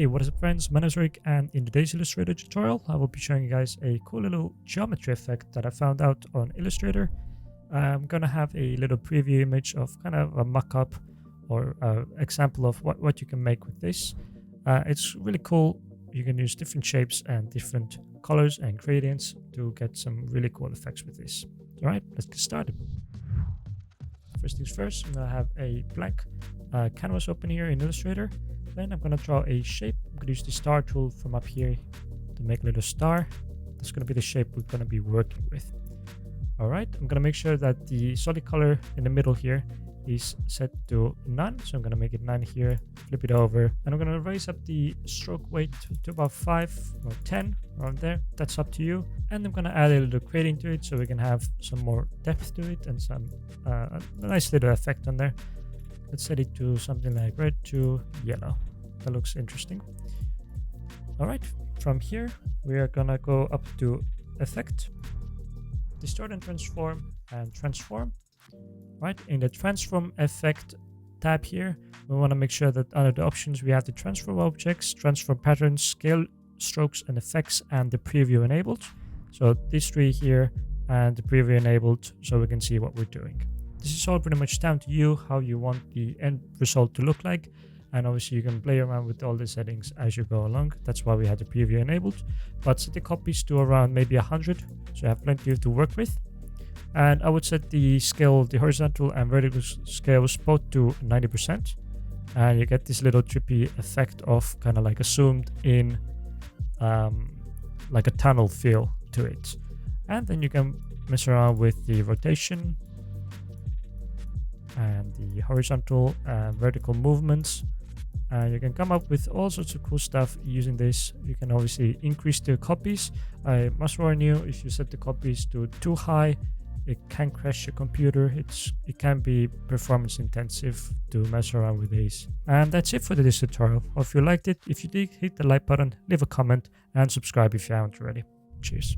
Hey, what is up friends, my name is Eric, and in today's Illustrator tutorial I will be showing you guys a cool little geometry effect that I found out on Illustrator. I'm gonna have a little preview image of kind of a mock-up or example of what you can make with this. It's really cool. You can use different shapes and different colors and gradients to get some really cool effects with this. Alright, let's get started. First things first, I'm gonna have a blank canvas open here in Illustrator. Then I'm going to draw a shape. I'm going to use the star tool from up here to make a little star. That's going to be the shape we're going to be working with. All right, I'm going to make sure that the solid color in the middle here is set to none. So I'm going to make it 9 here, flip it over, and I'm going to raise up the stroke weight to about 5 or 10 around there. That's up to you. And I'm going to add a little gradient to it so we can have some more depth to it and some a nice little effect on there. Let's set it to something like red to yellow. That looks interesting. All right, from here, we are gonna go up to Effect, Distort and Transform, and Transform. Right, in the Transform Effect tab here, we wanna make sure that under the options, we have the Transform Objects, Transform Patterns, Scale, Strokes, and Effects, and the Preview enabled. So these three here, and the Preview enabled, so we can see what we're doing. This is all pretty much down to you, how you want the end result to look like. And obviously you can play around with all the settings as you go along. That's why we had the preview enabled. But set the copies to around maybe 100. So you have plenty to work with. And I would set the scale, the horizontal and vertical scales both to 90%. And you get this little trippy effect of kind of like a zoomed in, like a tunnel feel to it. And then you can mess around with the rotation and the horizontal and vertical movements, and you can come up with all sorts of cool stuff using this. You can obviously increase the copies. I must warn you, if you set the copies to too high, it can crash your computer. It can be performance intensive to mess around with these. And that's it for this tutorial. Hope you liked it. If you did, hit the like button, leave a comment, and subscribe if you haven't already. Cheers.